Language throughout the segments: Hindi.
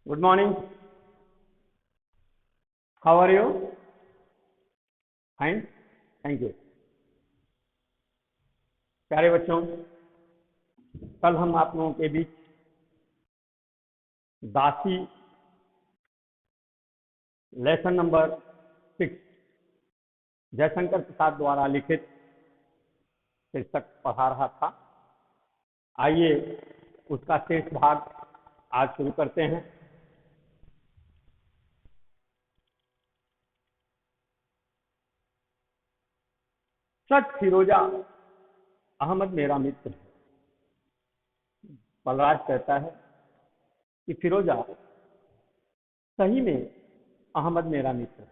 Good morning. How are you? Fine. Thank you. प्यारे बच्चों, कल हम आप लोगों के बीच दासी लेसन नंबर 6 जयशंकर प्रसाद द्वारा लिखित शीर्षक पढ़ा रहा था। आइए उसका शेष भाग आज शुरू करते हैं। सच फिरोजा अहमद मेरा मित्र है। बलराज कहता है कि फिरोजा सही में अहमद मेरा मित्र है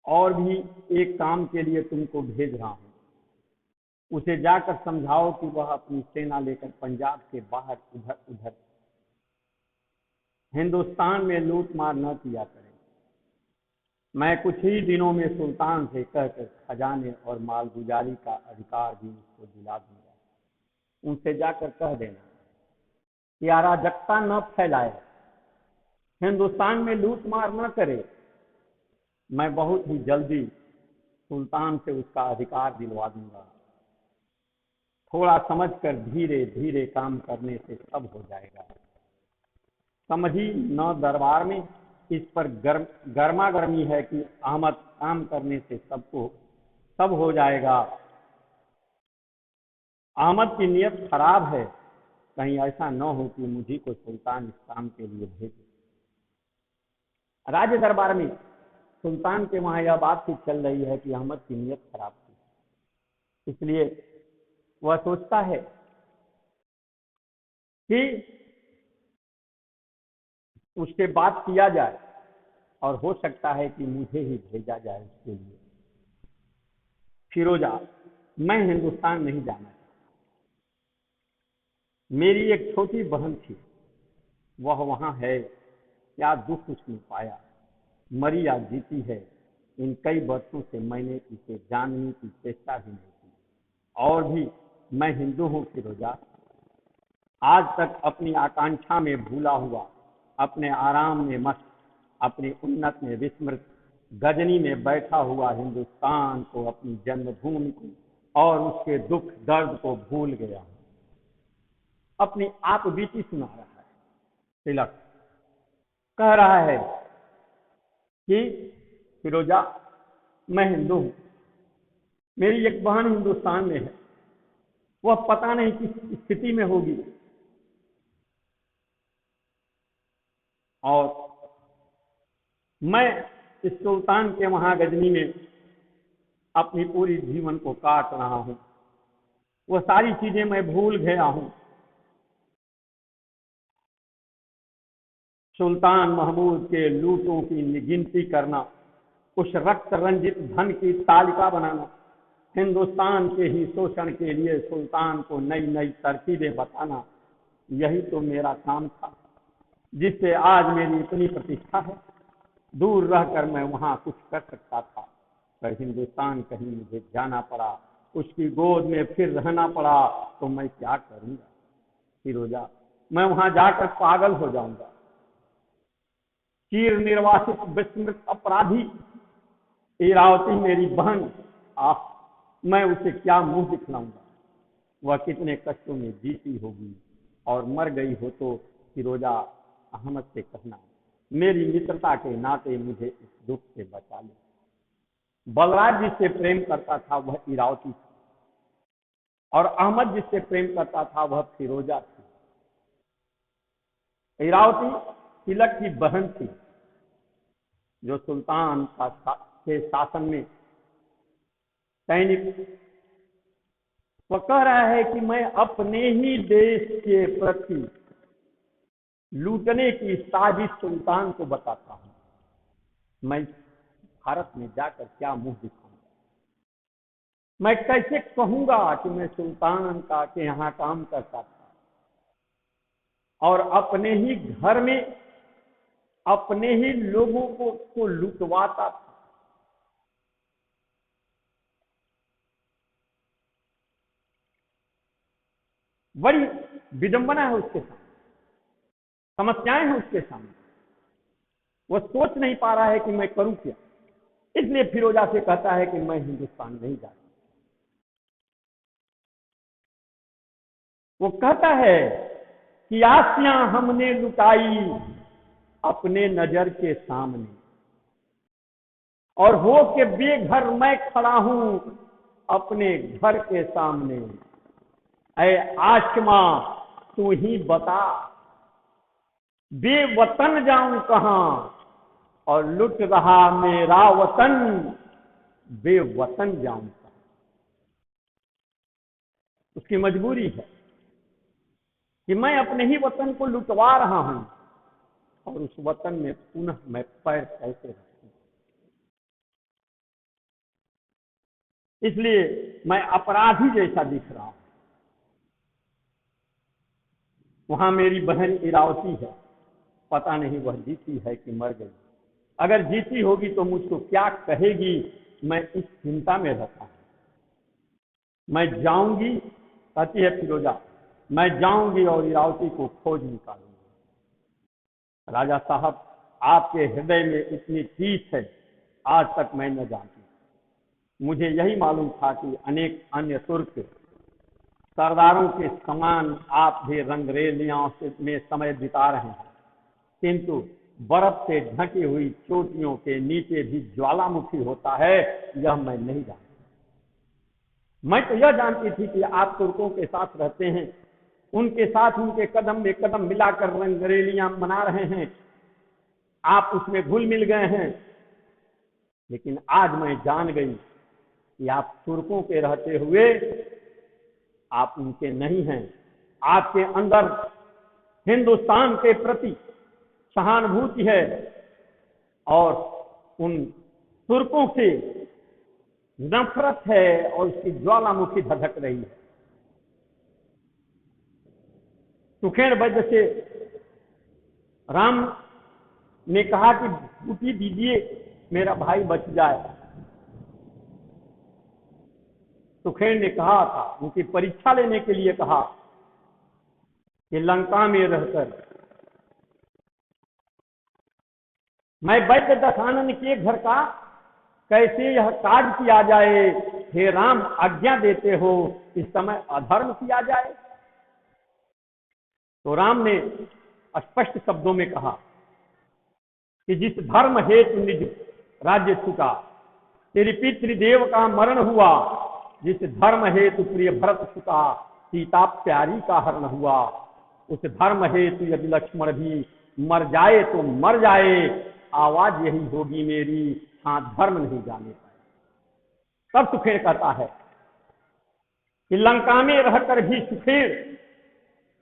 और भी एक काम के लिए तुमको भेज रहा हूं। उसे जाकर समझाओ कि वह अपनी सेना लेकर पंजाब के बाहर इधर उधर हिंदुस्तान में लूट मार न किया करे। मैं कुछ ही दिनों में सुल्तान से कहकर खजाने और मालगुजारी का अधिकार भी उसको दिला दूंगा। उनसे जाकर कह देना कि अराजकता न फैलाए, हिंदुस्तान में लूट मार न करे। मैं बहुत ही जल्दी सुल्तान से उसका अधिकार दिलवा दूंगा। थोड़ा समझकर धीरे धीरे काम करने से सब हो जाएगा। समझी न दरबार में इस पर गर्मा गर्मी है कि अहमद काम करने से सब हो जाएगा। अहमद की नीयत खराब है, कहीं ऐसा न हो कि मुझे को सुल्तान इस काम के लिए भेजे। राज्य दरबार में सुल्तान के वहां यह बात भी चल रही है कि अहमद की नीयत खराब थी, इसलिए वह सोचता है कि उससे बात किया जाए और हो सकता है कि मुझे ही भेजा जाए उसके लिए। फिरोजा, मैं हिंदुस्तान नहीं जाना चाहता। मेरी एक छोटी बहन थी, वह वहां है। क्या दुख उसने पाया, मरी या जीती है, इन कई वर्षों से मैंने इसे जानने की चेष्टा भी नहीं की। और भी मैं हिंदू हूं फिरोजा। आज तक अपनी आकांक्षा में भूला हुआ, अपने आराम में मस्त, अपनी उन्नत में विस्मृत गजनी में बैठा हुआ हिंदुस्तान को, अपनी जन्मभूमि को और उसके दुख दर्द को भूल गया हूं। अपनी आप बीती सुना रहा है। तिलक कह रहा है कि फिरोजा, मैं हिंदू हूं, मेरी एक बहन हिंदुस्तान में है, वह पता नहीं किस स्थिति में होगी, और मैं इस सुल्तान के वहां गजनी में अपनी पूरी जीवन को काट रहा हूं। वह सारी चीजें मैं भूल गया हूं। सुल्तान महमूद के लूटों की गिनती करना, उस रक्त रंजित धन की तालिका बनाना, हिंदुस्तान के ही शोषण के लिए सुल्तान को नई नई तरकीबें बताना, यही तो मेरा काम था, जिससे आज मेरी इतनी प्रतिष्ठा है। दूर रहकर मैं वहां कुछ कर सकता था, पर हिंदुस्तान कहीं मुझे जाना पड़ा, उसकी गोद में फिर रहना पड़ा, तो मैं क्या करूंगा फिरोजा? मैं वहां जाकर पागल हो जाऊंगा। चीर निर्वासित विस्मृत अपराधी इरावती मेरी बहन, आह, मैं उसे क्या मुंह दिखलाऊंगा? वह कितने कष्टों में जीती होगी, और मर गई हो तो फिरोजा अहमद से कहना, मेरी मित्रता के नाते मुझे इस दुख से बचा ले। बलराज जिससे प्रेम करता था वह इरावती थी, और अहमद जिससे प्रेम करता था वह फिरोजा थी। इरावती तिलक की बहन थी, जो सुल्तान के शासन में सैनिक। वह कह रहा है कि मैं अपने ही देश के प्रति लूटने की साजिश सुल्तान को बताता हूं। मैं भारत में जाकर क्या मुंह दिखाऊंगा? मैं कैसे कहूंगा कि मैं सुल्तान का के यहां काम करता था और अपने ही घर में अपने ही लोगों को लुटवाता था? बड़ी विडंबना है उसके साथ। समस्याएं हैं उसके सामने, वो सोच नहीं पा रहा है कि मैं करूं क्या। इसलिए फिरोजा से कहता है कि मैं हिंदुस्तान नहीं जाता। वो कहता है कि आसियां हमने लुटाई अपने नजर के सामने, और हो के बेघर मैं खड़ा हूं अपने घर के सामने। ऐ आसमां तू ही बता, बेवतन जाऊं कहां, और लुट रहा मेरा वतन, बेवतन जाऊं कहां। उसकी मजबूरी है कि मैं अपने ही वतन को लुटवा रहा हूं, और उस वतन में पुनः मैं पैर कैसे रखूं। इसलिए मैं अपराधी जैसा दिख रहा हूं। वहां मेरी बहन इरावती है, पता नहीं वह जीती है कि मर गई। अगर जीती होगी तो मुझको क्या कहेगी, मैं इस चिंता में रहता हूं। मैं जाऊंगी, कहती है फिरोजा, मैं जाऊंगी और इरावती को खोज निकालूंगी। राजा साहब, आपके हृदय में इतनी टीस है, आज तक मैं न जानती। मुझे यही मालूम था कि अनेक अन्य तुर्क सरदारों के समान आप भी रंगरेलियां में समय बिता रहे हैं, किंतु बर्फ से ढकी हुई चोटियों के नीचे भी ज्वालामुखी होता है, यह मैं नहीं जानती। मैं तो यह जानती थी कि आप तुर्कों के साथ रहते हैं, उनके साथ उनके कदम में कदम मिलाकर रंगरेलियां मना रहे हैं, आप उसमें घुल मिल गए हैं। लेकिन आज मैं जान गई कि आप तुर्कों के रहते हुए आप उनके नहीं हैं। आपके अंदर हिंदुस्तान के प्रति सहानुभूति है, और उन तुर्कों से नफरत है, और उसकी ज्वालामुखी धधक रही है। सुखेन वैद्य से राम ने कहा कि बूटी दीजिए, मेरा भाई बच जाए। सुखेन ने कहा था, उनकी परीक्षा लेने के लिए कहा कि लंका में रहकर मैं वैद्य दशानन के घर का कैसे यह कार्य किया जाए। हे राम, आज्ञा देते हो इस समय अधर्म किया जाए। तो राम ने स्पष्ट शब्दों में कहा कि जिस धर्म हेतु निज राज्य छूटा, तेरी पितृदेव का मरण हुआ, जिस धर्म हेतु प्रिय भरत छूटा, सीता प्यारी का हरण हुआ, उस धर्म हेतु यदि लक्ष्मण भी मर जाए तो मर जाए, आवाज यही होगी मेरी, हाँ धर्म नहीं जाने पाए। तब सुखेन कहता है कि लंका में रहकर भी सुखेन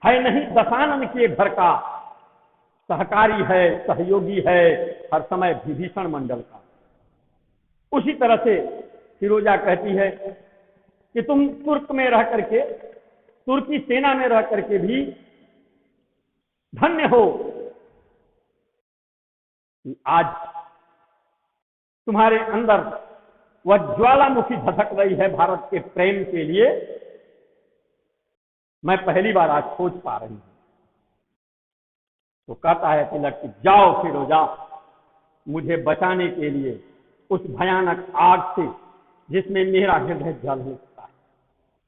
है नहीं दशानन के घर का, सहकारी है, सहयोगी है, हर समय विभीषण मंडल का। उसी तरह से फिरोजा कहती है कि तुम तुर्क में रह करके, तुर्की सेना में रह करके भी धन्य हो कि आज तुम्हारे अंदर वह ज्वालामुखी धधक रही है भारत के प्रेम के लिए। मैं पहली बार आज खोज पा रही हूं। तो कहता है तिलक कि जाओ फिरोजा, मुझे बचाने के लिए उस भयानक आग से जिसमें मेरा हृदय जल उठता है,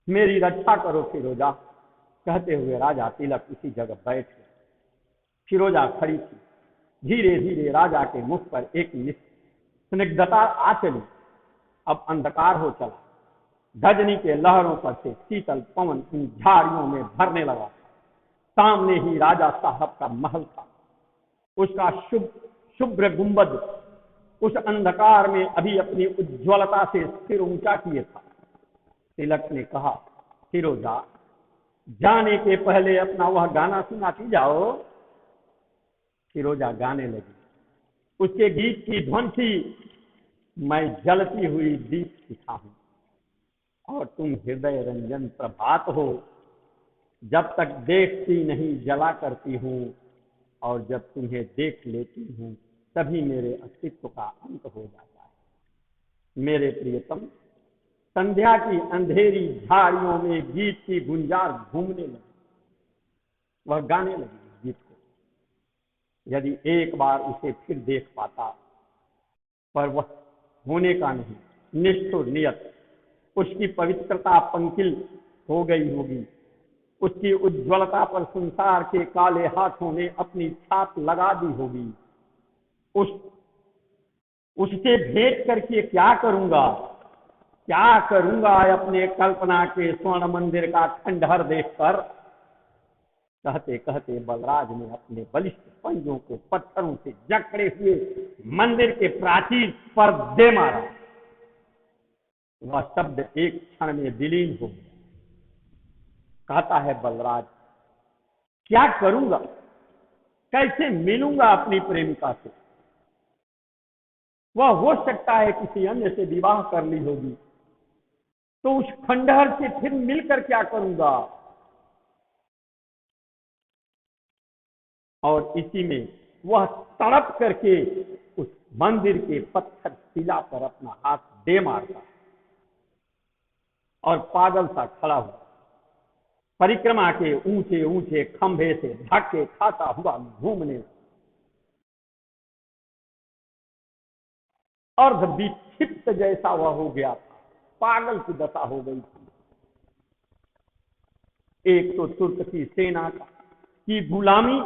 मेरी रक्षा करो फिरोजा। कहते हुए राजा तिलक उसी जगह बैठ गए। फिरोजा खड़ी थी। धीरे धीरे राजा के मुख पर एक स्निग्धता आ चली। अब अंधकार हो चला। गजनी के लहरों पर से शीतल पवन उन झाड़ियों में भरने लगा। सामने ही राजा साहब का महल था। उसका शुभ्र गुंबद उस अंधकार में अभी अपनी उज्ज्वलता से सिर ऊंचा किए था। तिलक ने कहा, फिरोजा, जाने के पहले अपना वह गाना सुनाती जाओ। फिरोजा गाने लगी। उसके गीत की ध्वनि थी, मैं जलती हुई दीप शिखा हूं और तुम हृदय रंजन प्रभात हो। जब तक देखती नहीं जला करती हूं, और जब तुम्हें देख लेती हूं तभी मेरे अस्तित्व का अंत हो जाता है। मेरे प्रियतम, संध्या की अंधेरी झाड़ियों में गीत की गुंजार घूमने लगी। वह गाने लगी गीत को। यदि एक बार उसे फिर देख पाता, पर वह होने का नहीं, निष्ठुर नियत, उसकी पवित्रता पंकिल हो गई होगी, उसकी उज्ज्वलता पर संसार के काले हाथों ने अपनी छाप लगा दी होगी। उससे भेंट करके क्या करूंगा, क्या करूंगा अपने कल्पना के स्वर्ण मंदिर का खंडहर देखकर। कहते कहते बलराज ने अपने बलिष्ठ पंजों को पत्थरों से जकड़े हुए मंदिर के प्राचीर पर दे मारा। वह शब्द एक क्षण में विलीन हो गया। कहता है बलराज, क्या करूंगा, कैसे मिलूंगा अपनी प्रेमिका से। वह हो सकता है किसी अन्य से विवाह कर ली होगी, तो उस खंडहर से फिर मिलकर क्या करूंगा। और इसी में वह तड़प करके उस मंदिर के पत्थर शिला पर अपना हाथ दे मारता और पागल सा खड़ा हुआ परिक्रमा के ऊंचे ऊंचे खंभे से धक्के खाता हुआ घूमने, अर्ध विक्षिप्त जैसा वह हो गया था, पागल की दशा हो गई थी। एक तो तुर्क की सेना की गुलामी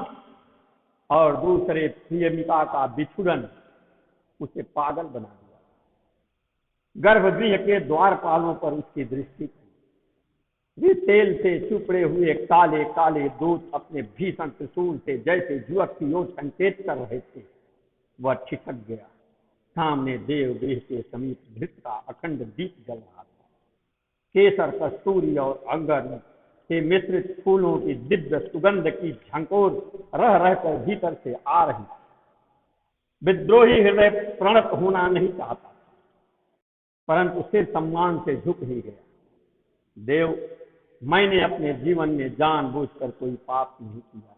और दूसरे प्रेमिका का बिछुड़न उसे पागल बना दिया। गर्भगृह के द्वारपालों पर उसकी दृष्टि थी। वे तेल से चुपड़े हुए काले काले दूत अपने भीषण त्रिशूल से जैसे युवक की ओर संकेत कर रहे थे। वह ठिठक गया। सामने देवगृह के समीप घृत का अखंड दीप जल रहा था। केसर, कस्तूरी और अंगर से मिश्रित फूलों की दिव्य सुगंध की झंकोर रह रहकर भीतर से आ रही। विद्रोही हृदय प्रणत होना नहीं चाहता, परंतु सिर सम्मान से झुक ही गया। देव, मैंने अपने जीवन में जानबूझकर कोई पाप नहीं किया,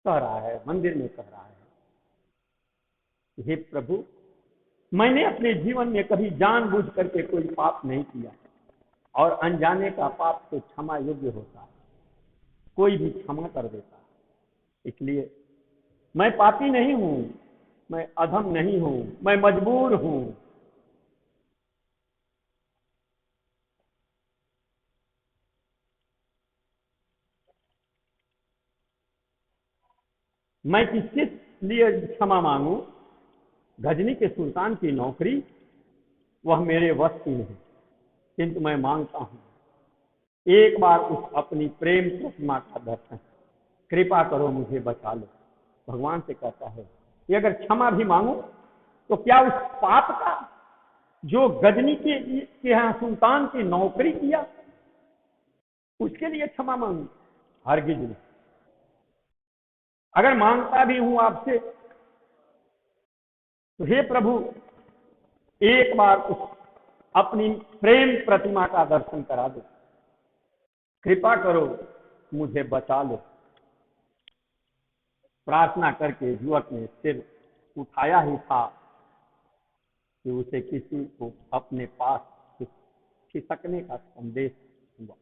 कह रहा है, मंदिर में कह रहा है। हे प्रभु, मैंने अपने जीवन में कभी जानबूझ करके कोई पाप नहीं किया, और अनजाने का पाप तो क्षमा योग्य होता है, कोई भी क्षमा कर देता है। इसलिए मैं पापी नहीं हूं, मैं अधम नहीं हूं, मैं मजबूर हूं। मैं किसके लिए क्षमा मांगू। गजनी के सुल्तान की नौकरी वह मेरे वश की नहीं, किंतु मैं मांगता हूं एक बार उस अपनी प्रेम प्रतिमा का दर्शन, कृपा करो मुझे बचा लो। भगवान से कहता है कि अगर क्षमा भी मांगू तो क्या उस पाप का जो गजनी के यहाँ सुल्तान की नौकरी किया उसके लिए क्षमा मांगू। हरगिज नहीं। अगर मांगता भी हूं आपसे तो हे प्रभु, एक बार उस अपनी प्रेम प्रतिमा का दर्शन करा दो, कृपा करो मुझे बचा लो। प्रार्थना करके युवक ने सिर उठाया ही था कि उसे किसी को अपने पास खिसकने का संदेश हुआ।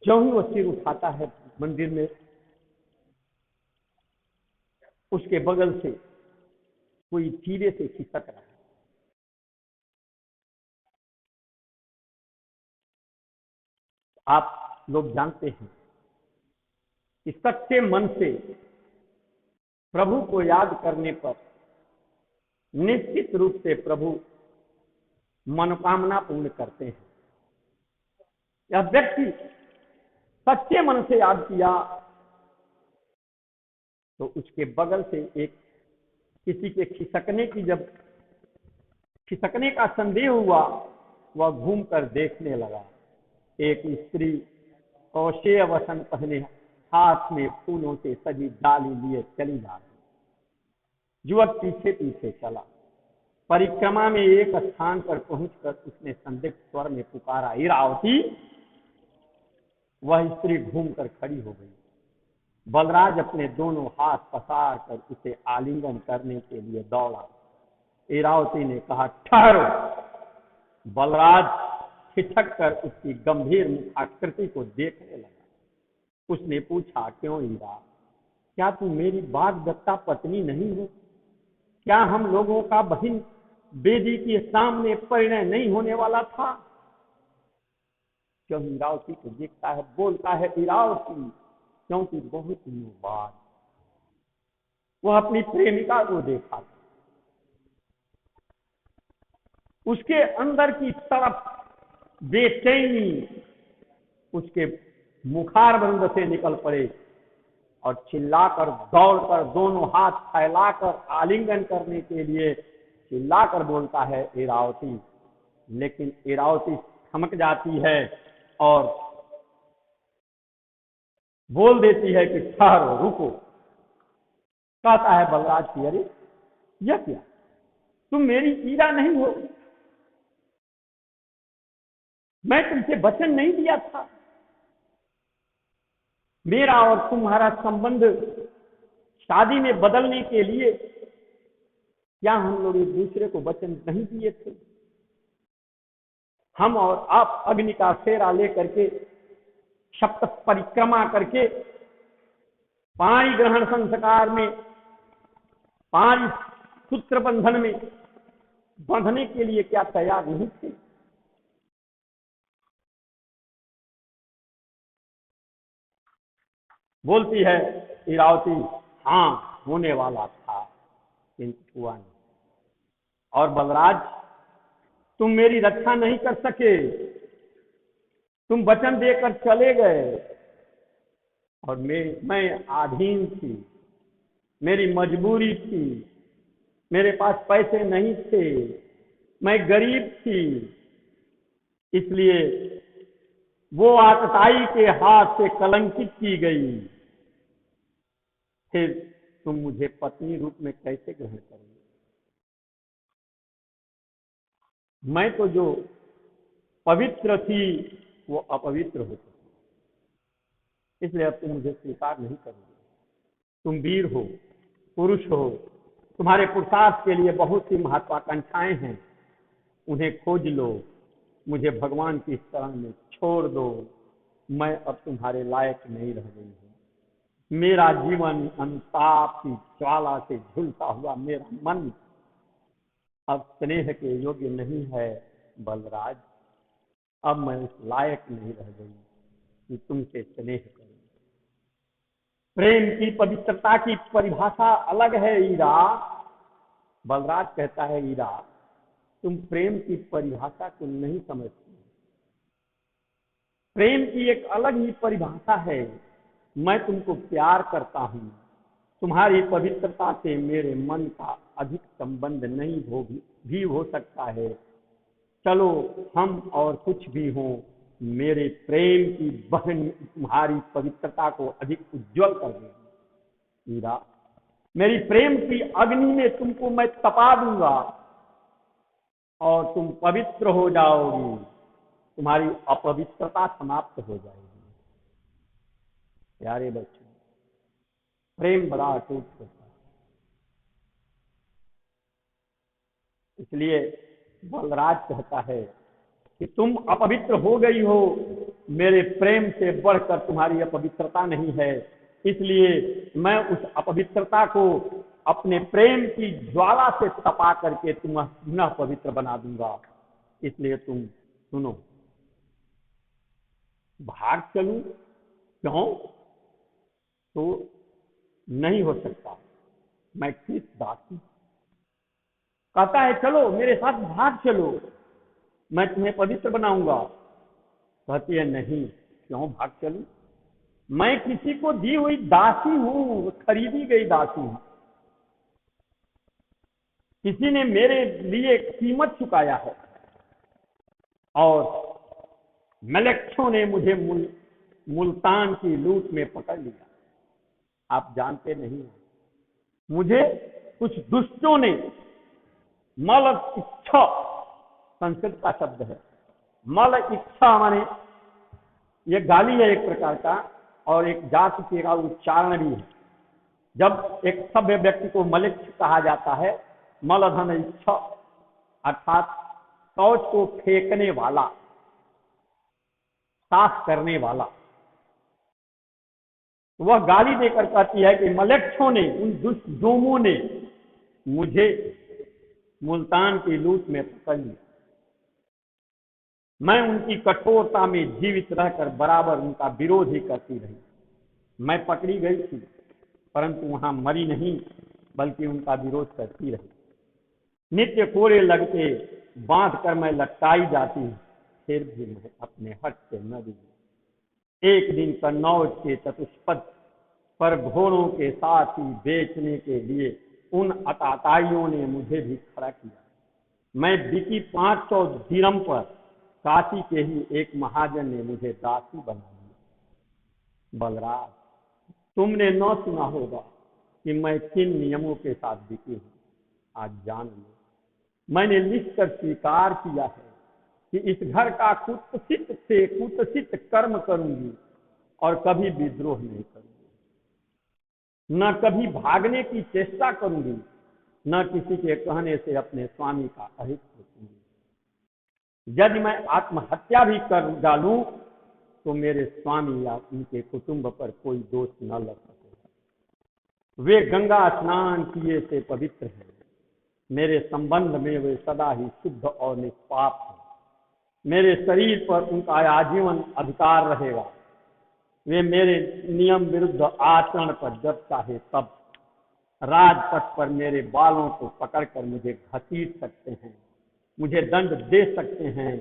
जो ही वो सिर उठाता है मंदिर में, उसके बगल से कोई धीरे से खिसक रहा है। आप लोग जानते हैं कि सच्चे मन से प्रभु को याद करने पर निश्चित रूप से प्रभु मनोकामना पूर्ण करते हैं। यह व्यक्ति सच्चे मन से याद किया तो उसके बगल से एक किसी के खिसकने का संदेह हुआ। वह घूमकर देखने लगा। एक स्त्री कौशेय वसन पहने हाथ में फूलों से सजी डाली लिए चली जा रही। युवक पीछे पीछे चला। परिक्रमा में एक स्थान पर पहुंचकर उसने संदिग्ध स्वर में पुकारा, इरावती। वह स्त्री घूमकर खड़ी हो गई। बलराज अपने दोनों हाथ पसार कर उसे आलिंगन करने के लिए दौड़ा। इरावती ने कहा, ठहरो। बलराज खिसक कर उसकी गंभीर मुखाकृति को देखने लगा। उसने पूछा, क्यों ईरा, क्या तुम मेरी वाग्दत्ता पत्नी नहीं हो? क्या हम लोगों का बहन बेदी के सामने परिणय नहीं होने वाला था? क्यों इरावती को देखता है, बोलता है इरावती, क्योंकि बहुत दिनों बाद वह अपनी प्रेमिका को देखा था। उसके अंदर की तरफ बेचैनी उसके मुखारबंद से निकल पड़े और चिल्लाकर दौड़कर दोनों हाथ फैलाकर आलिंगन करने के लिए चिल्लाकर बोलता है इरावती। लेकिन इरावती थमक जाती है और बोल देती है कि ठहरो, रुको। कहता है बलराज की, अरे यह क्या, तुम मेरी ईरा नहीं हो? मैं तुमसे वचन नहीं दिया था? मेरा और तुम्हारा संबंध शादी में बदलने के लिए क्या हम लोग एक दूसरे को वचन नहीं दिए थे? हम और आप अग्नि का फेरा लेकर के सप्त परिक्रमा करके पाणी ग्रहण संस्कार में पाणी सूत्र बंधन में बंधने के लिए क्या तैयार नहीं थे? बोलती है इरावती, हाँ होने वाला था किंतु हुआ नहीं। और बलराज, तुम मेरी रक्षा नहीं कर सके, तुम वचन देकर चले गए और मैं आधीन थी, मेरी मजबूरी थी, मेरे पास पैसे नहीं थे, मैं गरीब थी, इसलिए वो आतताई के हाथ से कलंकित की गई। फिर तुम मुझे पत्नी रूप में कैसे ग्रहण करोगे? मैं तो जो पवित्र थी वो अपवित्र हो चुकी, इसलिए अब तुम मुझे स्वीकार नहीं करोगे। तुम वीर हो, पुरुष हो, तुम्हारे पुरुषार्थ के लिए बहुत सी महत्वाकांक्षाएं हैं, उन्हें खोज लो, मुझे भगवान की शरण में छोड़ दो। मैं अब तुम्हारे लायक नहीं रह गई हूँ। मेरा जीवन अनुताप की ज्वाला से झुलसा हुआ मेरा मन अब स्नेह के योग्य नहीं है बलराज। अब मैं उस लायक नहीं रह गई कि तुमसे स्नेह करूं। प्रेम की पवित्रता की परिभाषा अलग है ईरा। बलराज कहता है ईरा, तुम प्रेम की परिभाषा को नहीं समझती। प्रेम की एक अलग ही परिभाषा है। मैं तुमको प्यार करता हूं, तुम्हारी पवित्रता से मेरे मन का अधिक संबंध नहीं भी हो सकता है। चलो हम और कुछ भी हो, मेरे प्रेम की बहन तुम्हारी पवित्रता को अधिक उज्जवल कर देगी। हीरा, मेरी प्रेम की अग्नि में तुमको मैं तपा दूंगा और तुम पवित्र हो जाओगी, तुम्हारी अपवित्रता समाप्त हो जाएगी। प्यारे बच्चों, प्रेम बड़ा अटूट होता है। इसलिए बलराज कहता है कि तुम अपवित्र हो गई हो, मेरे प्रेम से बढ़कर तुम्हारी अपवित्रता नहीं है, इसलिए मैं उस अपवित्रता को अपने प्रेम की ज्वाला से तपा करके तुम्हें पुनः पवित्र बना दूंगा। इसलिए तुम सुनो, भाग चलूं? क्यों? तो नहीं हो सकता, मैं किस दासी। कहता है चलो मेरे साथ भाग चलो, मैं तुम्हें पवित्र बनाऊंगा। कहती है नहीं, क्यों भाग चलूं? मैं किसी को दी हुई दासी हूं, खरीदी गई दासी हूं। किसी ने मेरे लिए कीमत चुकाया है और मलेच्छों ने मुझे मुल्तान की लूट में पकड़ लिया। आप जानते नहीं, मुझे कुछ दुष्टों ने मल इच्छा, संस्कृत का शब्द है, मल इच्छा माने ये गाली है एक प्रकार का, और एक जाति के का उच्चारण भी है। जब एक सभ्य व्यक्ति को मलिच्छ कहा जाता है, मलधन इच्छा अर्थात शौच को फेंकने वाला, साफ करने वाला। वह गाली देकर कहती है कि मलेच्छों ने, उन दुष्ट जोमों ने मुझे मुल्तान की लूट में पकड़ लिया। मैं उनकी कठोरता में जीवित रहकर बराबर उनका विरोध ही करती रही। मैं पकड़ी गई थी, परंतु वहां मरी नहीं, बल्कि उनका विरोध करती रही। नित्य कोड़े लगते बांध कर मैं लटकाई जाती, फिर भी मैं अपने हट से न दूंगी। एक दिन कन्नौज के चतुष्पद पर घोड़ों के साथ ही बेचने के लिए उन अताताइयों ने मुझे भी खड़ा किया। मैं बिकी 500 दिरहम पर। काशी के ही एक महाजन ने मुझे दासी बना दिया। बलराज, तुमने न सुना होगा कि मैं किन नियमों के साथ बिकी हूं। आज जान लो, मैंने लिखकर स्वीकार किया है कि इस घर का कुत्सित से कुत्सित कर्म करूंगी और कभी विद्रोह नहीं करूंगी, न कभी भागने की चेष्टा करूंगी, न किसी के कहने से अपने स्वामी का अहित सोचूंगी। यदि मैं आत्महत्या भी कर डालूं तो मेरे स्वामी या उनके कुटुंब पर कोई दोष न लग सकेगा। वे गंगा स्नान किए से पवित्र हैं। मेरे संबंध में वे सदा ही शुद्ध और निष्पाप हैं। मेरे शरीर पर उनका आजीवन अधिकार रहेगा। वे मेरे नियम विरुद्ध आचरण पर जब चाहे तब राजपथ पर मेरे बालों को पकड़कर मुझे घसीट सकते हैं, मुझे दंड दे सकते हैं।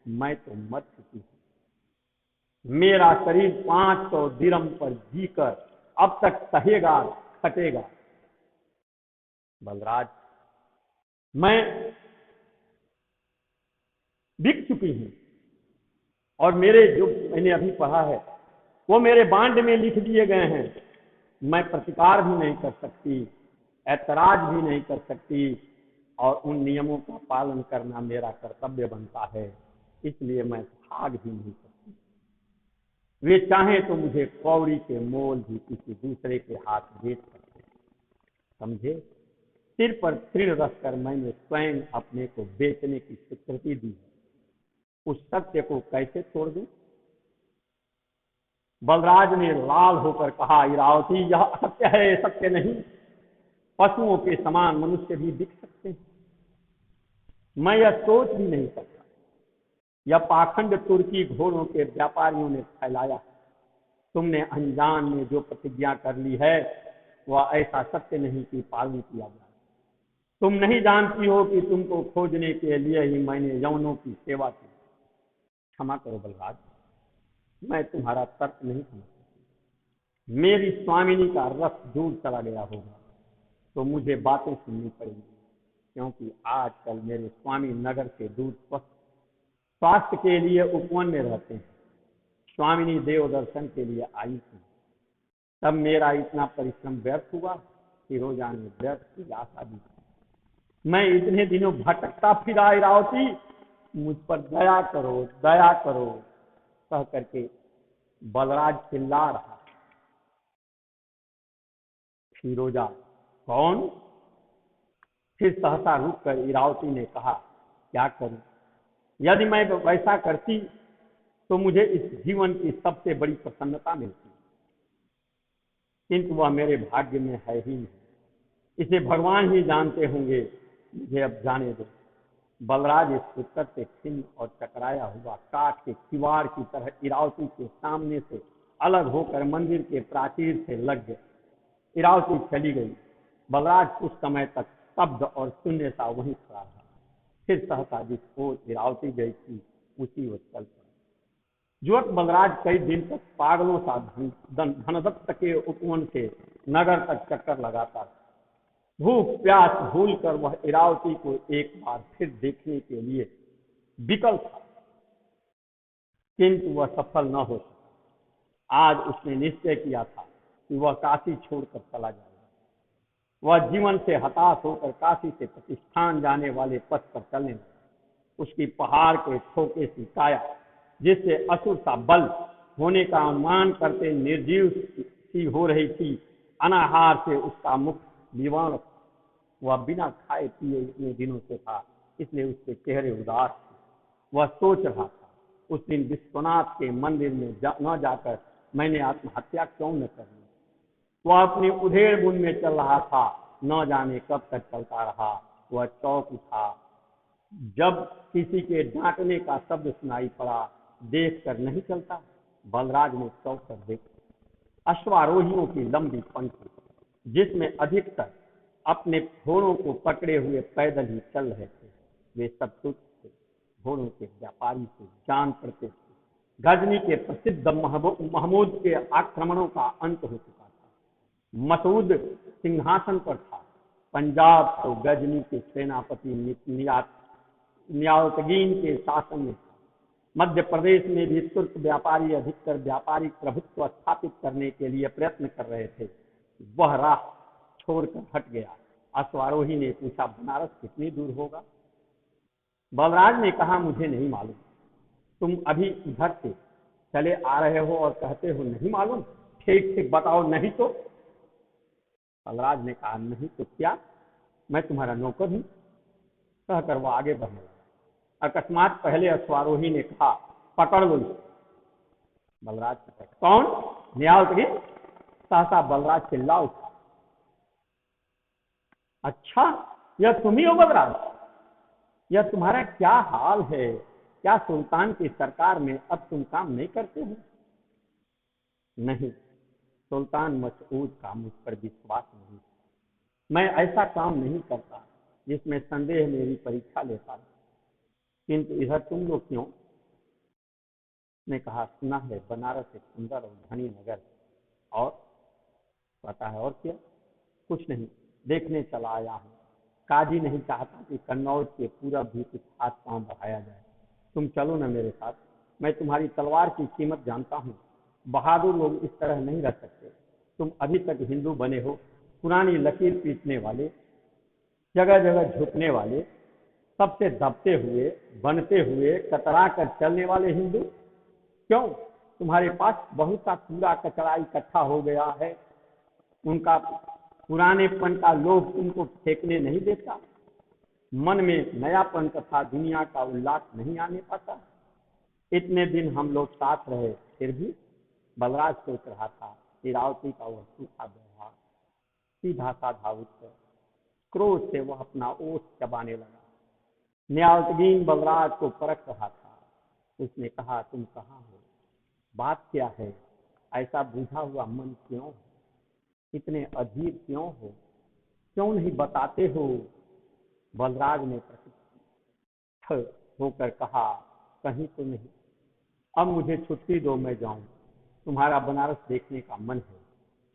मैं तो मर चुकी हूं। मेरा शरीर 500 दिरहम पर जीकर अब तक सहेगा, खटेगा। बलराज, मैं बिक चुकी हूं और मेरे जो मैंने अभी पढ़ा है वो मेरे बांड में लिख दिए गए हैं। मैं प्रतिकार भी नहीं कर सकती, ऐतराज भी नहीं कर सकती, और उन नियमों का पालन करना मेरा कर्तव्य बनता है, इसलिए मैं भाग भी नहीं सकती। वे चाहें तो मुझे कौड़ी के मोल भी किसी दूसरे के हाथ बेच सकते हैं। समझे? सिर पर तृण रखकर मैंने स्वयं अपने को बेचने की स्वीकृति दी है। उस सत्य को कैसे छोड़ दूं? बलराज ने लाल होकर कहा, इरावती, यह सत्य है, सत्य नहीं। पशुओं के समान मनुष्य भी बिक सकते हैं। मैं यह सोच भी नहीं सकता। यह पाखंड तुर्की घोड़ों के व्यापारियों ने फैलाया। तुमने अनजान में जो प्रतिज्ञा कर ली है वह ऐसा सत्य नहीं कि पालन किया जाए। तुम नहीं जानती हो कि तुमको खोजने के लिए ही मैंने यौनों की सेवा की। क्षमा करो बलराज, मैं तुम्हारा तर्क नहीं समझ सकती। मेरी स्वामिनी का रस दूर चला गया होगा तो मुझे बातें सुननी पड़ेंगी, क्योंकि आजकल मेरे स्वामी नगर से दूर स्वास्थ्य के लिए उपवन में रहते हैं। स्वामिनी देव दर्शन के लिए आई थी। तब मेरा इतना परिश्रम व्यर्थ हुआ। फिरोजा ने व्यर्थ की आशा दी। मैं इतने दिनों भटकता फिरा, इरावती, मुझ पर दया करो, दया करो, कह करके बलराज चिल्ला रहा। फिरोजा, कौन? फिर सहसा रुक कर इरावती ने कहा, क्या करूं? यदि मैं वैसा करती तो मुझे इस जीवन की सबसे बड़ी प्रसन्नता मिलती, किंतु वह मेरे भाग्य में है ही नहीं। इसे भगवान ही जानते होंगे। मुझे अब जाने दो। बलराज इस उत्तर से खिन्न और चकराया हुआ काठ के किवाड़ की तरह इरावती के सामने से अलग होकर मंदिर के प्राचीर से लग गए। इरावती चली गई। बलराज कुछ समय तक स्तब्ध और शून्य सा वहीं खड़ा रहा। फिर सहसा जिस ओर इरावती गई थी उसी ओर चल पड़ा। युवक बलराज कई दिन तक पागलों सा धनदत्त के उपवन से नगर तक चक्कर लगाता। भूख प्यास भूल कर वह इरावती को एक बार फिर देखने के लिए विकल था, किंतु वह सफल न हो सका। आज उसने निश्चय किया था कि वह काशी छोड़कर चला जाएगा। वह जीवन से हताश होकर काशी से प्रतिष्ठान जाने वाले पथ पर चलने लगा। उसकी पहाड़ के ठोके सी काया, जिससे असुर सा बल होने का अनुमान करते निर्जीव सी हो रही थी, अनाहार से उसका मुख विवर्ण। वह बिना खाए पिए इतने दिनों से था, इसलिए उसके चेहरे उदास थे। वह सोच रहा था, उस दिन विश्वनाथ के मंदिर में न जाकर मैंने आत्महत्या क्यों न कर ली। वह अपनी उधेड़ बुन में चल रहा था, न जाने कब तक चलता रहा। वह चौंक उठा जब किसी के डांटने का शब्द सुनाई पड़ा। देख कर नहीं चलता। बलराज ने चौंक कर देखा। अश्वारोहियों की लंबी पंक्ति, जिसमें अधिकतर अपने घोड़ों को पकड़े हुए पैदल ही चल रहे थे। वे सब तुच्छ थे। घोड़ों के व्यापारी से जान पड़ते थे। गजनी के प्रसिद्ध महमूद के आक्रमणों का अंत हो चुका था। मसूद सिंहासन पर था। पंजाब तो गजनी के सेनापति नियालतगीन के शासन में था। मध्य प्रदेश में भी तुर्क व्यापारी अधिकतर व्यापारिक प्रभुत्व स्थापित करने के लिए प्रयत्न कर रहे थे। वह राह छोड़कर हट गया। अश्वारोही ने पूछा, बनारस कितनी दूर होगा? बलराज ने कहा, मुझे नहीं मालूम। तुम अभी इधर से चले आ रहे हो और कहते हो नहीं मालूम। ठीक ठीक बताओ, नहीं तो? बलराज ने कहा, नहीं तो क्या, मैं तुम्हारा नौकर हूं। कहकर वह आगे बढ़ने लगा। अकस्मात पहले अश्वारोही ने कहा, पकड़ लो। बलराज ने कहा, कौन? नियालतगीन। सहसा बलराज चिल्ला उठा, अच्छा, यह तुम ही हो बलराज? यह तुम्हारा क्या हाल है? क्या सुल्तान की सरकार में अब तुम काम नहीं करते हो? नहीं, सुल्तान मसऊद का मुझ पर विश्वास नहीं। मैं ऐसा काम नहीं करता जिसमें संदेह मेरी परीक्षा लेता। किंतु इधर तुम लोग क्यों? ने कहा, सुना है बनारस एक सुंदर और धनी नगर है। और पता है और क्या? कुछ नहीं, देखने चला आया हूँ। काजी नहीं चाहता कि कन्नौज के पूरब भी कुछ हाथ पांव बढ़ाया जाए। तुम चलो ना मेरे साथ। मैं तुम्हारी तलवार की कीमत जानता हूँ। बहादुर लोग इस तरह नहीं रह सकते। तुम अभी तक हिंदू बने हो, पुरानी लकीर पीटने वाले, जगह जगह झुकने वाले, सबसे दबते हुए, बनते हुए, कतरा कर चलने वाले हिंदू। क्यों? तुम्हारे पास बहुत सा कूड़ा कचरा इकट्ठा हो गया है। उनका पुरानेपन का लोभ तुमको फेंकने नहीं देता। मन में नयापन तथा दुनिया का उल्लास नहीं आने पाता। इतने दिन हम लोग साथ रहे, फिर भी। बलराज सोच रहा था। इरावती का वह सूखा व्यवहार, सीधा साधा उत्तर, क्रोध से वह अपना ओठ चबाने लगा। नियालतगीन बलराज को परख रहा था। उसने कहा, तुम कहाँ हो? बात क्या है? ऐसा बुझा हुआ मन क्यों? इतने अधीर क्यों हो? क्यों नहीं बताते हो? बलराज ने प्रसन्न होकर कहा, कहीं तो नहीं। अब मुझे छुट्टी दो, मैं जाऊं। तुम्हारा बनारस देखने का मन है।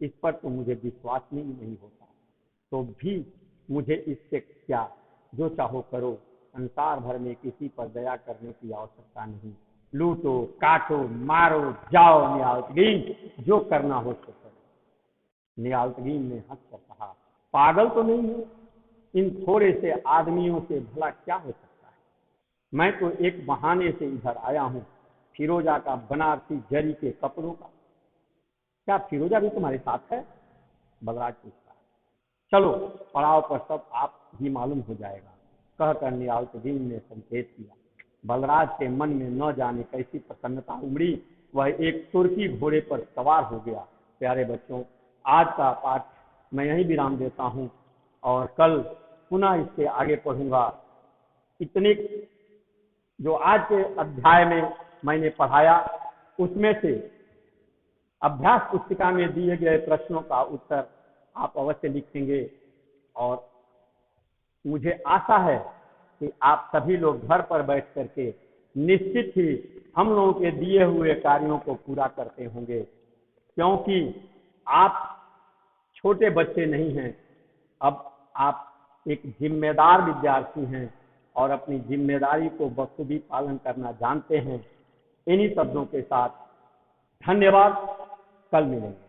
इस पर तो मुझे विश्वास नहीं होता। तो भी मुझे इससे क्या, जो चाहो करो। संसार भर में किसी पर दया करने की आवश्यकता नहीं। लूटो, काटो, मारो, जाओ नियालतगीन, जो करना हो सो करो। नियालतगीन ने हंसकर कहा, पागल तो नहीं हो? इन थोड़े से आदमियों से भला क्या हो सकता है? मैं तो एक बहाने से इधर आया हूँ, फिरोजा का बनारसी जरी के कपड़ों का। क्या फिरोजा भी तुम्हारे साथ है? बलराज पूछता है। चलो, पड़ाव पर सब आप ही मालूम हो जाएगा। कहकर नियालतगीन ने संकेत किया। बलराज के मन में न जाने कैसी प्रसन्नता उमड़ी। वह एक तुर्की घोड़े पर सवार हो गया। प्यारे बच्चों, आज का पाठ मैं यहीं विराम देता हूँ और कल पुनः इससे आगे पढ़ूंगा। इतने जो आज के अध्याय में मैंने पढ़ाया, उसमें से अभ्यास पुस्तिका में दिए गए प्रश्नों का उत्तर आप अवश्य लिखेंगे। और मुझे आशा है कि आप सभी लोग घर पर बैठ करके निश्चित ही हम लोगों के दिए हुए कार्यों को पूरा करते होंगे, क्योंकि आप छोटे बच्चे नहीं हैं। अब आप एक जिम्मेदार विद्यार्थी हैं और अपनी जिम्मेदारी को बखूबी पालन करना जानते हैं। इन्हीं शब्दों के साथ धन्यवाद। कल मिलेंगे।